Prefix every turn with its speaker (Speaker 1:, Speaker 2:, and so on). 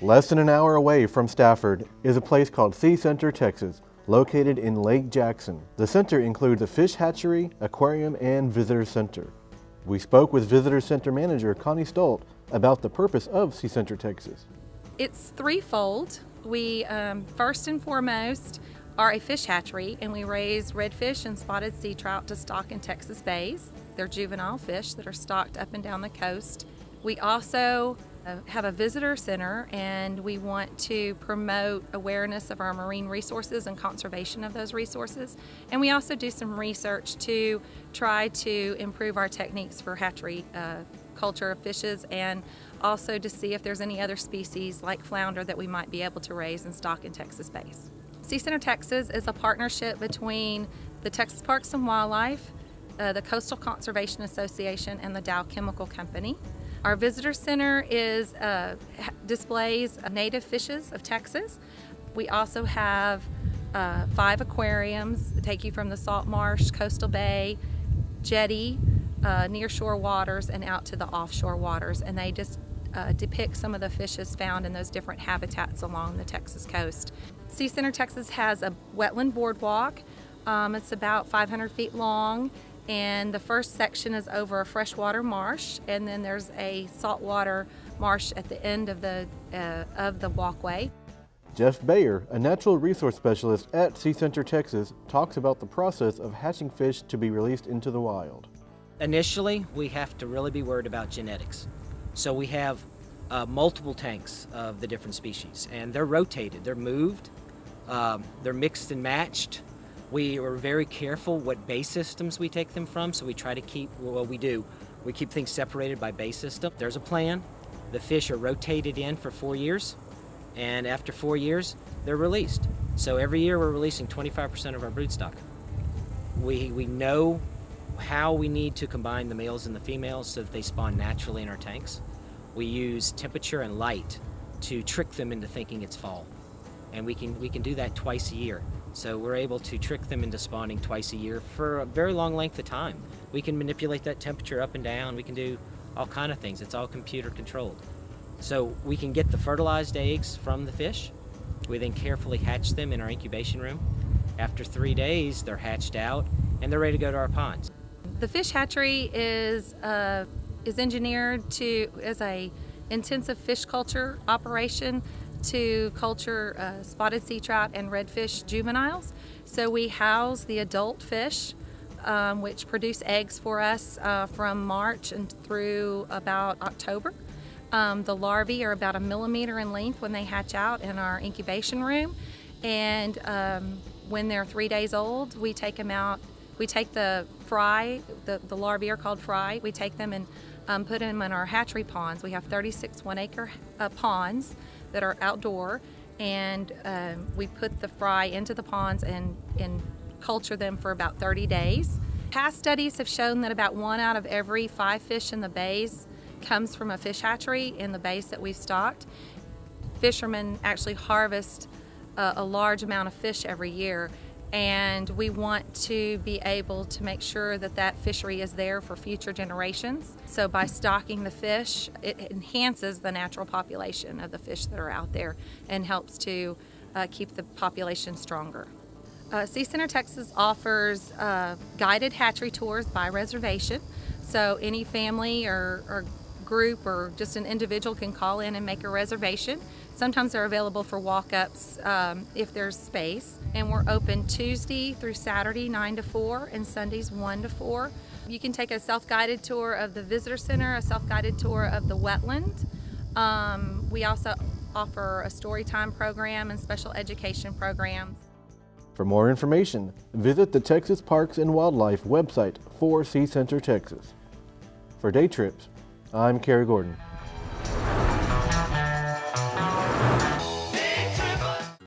Speaker 1: Less than an hour away from Stafford is a place called Sea Center, Texas, located in Lake Jackson. The center includes a fish hatchery, aquarium, and visitor center. We spoke with Visitor Center Manager Connie Stolt about the purpose of Sea Center, Texas.
Speaker 2: It's threefold. We first and foremost are a fish hatchery, and we raise redfish and spotted sea trout to stock in Texas bays. They're juvenile fish that are stocked up and down the coast. We also have a visitor center, and we want to promote awareness of our marine resources and conservation of those resources. And we also do some research to try to improve our techniques for hatchery culture of fishes, and also to see if there's any other species like flounder that we might be able to raise and stock in Texas bays. Sea Center Texas is a partnership between the Texas Parks and Wildlife, the Coastal Conservation Association, and the Dow Chemical Company. Our visitor center displays native fishes of Texas. We also have 5 aquariums that take you from the salt marsh, coastal bay, jetty, nearshore waters, and out to the offshore waters. And they just depict some of the fishes found in those different habitats along the Texas coast. Sea Center Texas has a wetland boardwalk. It's about 500 feet long. And the first section is over a freshwater marsh, and then there's a saltwater marsh at the end of the walkway.
Speaker 1: Jeff Bayer, a natural resource specialist at Sea Center Texas, talks about the process of hatching fish to be released into the wild.
Speaker 3: Initially, we have to really be worried about genetics. So we have multiple tanks of the different species, and they're rotated, they're moved, they're mixed and matched. We are very careful what bay systems we take them from, so we try to keep, well, we keep things separated by bay system. There's a plan. The fish are rotated in for 4 years, and after 4 years, they're released. So every year we're releasing 25% of our broodstock. We know how we need to combine the males and the females so that they spawn naturally in our tanks. We use temperature and light to trick them into thinking it's fall, and we can do that twice a year. So we're able to trick them into spawning twice a year for a very long length of time. We can manipulate that temperature up and down. We can do all kind of things. It's all computer controlled. So we can get the fertilized eggs from the fish. We then carefully hatch them in our incubation room. After 3 days, they're hatched out and they're ready to go to our ponds.
Speaker 2: The fish hatchery is engineered as a intensive fish culture operation to culture spotted sea trout and redfish juveniles. So we house the adult fish, which produce eggs for us from March and through about October. The larvae are about 1 millimeter in length when they hatch out in our incubation room. And when they're 3 days old, we take them out. We take the fry, the larvae are called fry. We take them and put them in our hatchery ponds. We have 36 1-acre ponds that are outdoor, and we put the fry into the ponds and culture them for about 30 days. Past studies have shown that about 1 out of every 5 fish in the bays comes from a fish hatchery in the bays that we've stocked. Fishermen actually harvest a large amount of fish every year, and we want to be able to make sure that that fishery is there for future generations. So by stocking the fish, it enhances the natural population of the fish that are out there and helps to keep the population stronger. Sea Center Texas offers guided hatchery tours by reservation. So any family or group or just an individual can call in and make a reservation. Sometimes they're available for walk-ups if there's space. And we're open Tuesday through Saturday 9 to 4 and Sundays 1 to 4. You can take a self-guided tour of the visitor center, a self-guided tour of the wetland. We also offer a story time program and special education programs.
Speaker 1: For more information, visit the Texas Parks and Wildlife website for Sea Center Texas. For Day Trips, I'm Cary Gordon.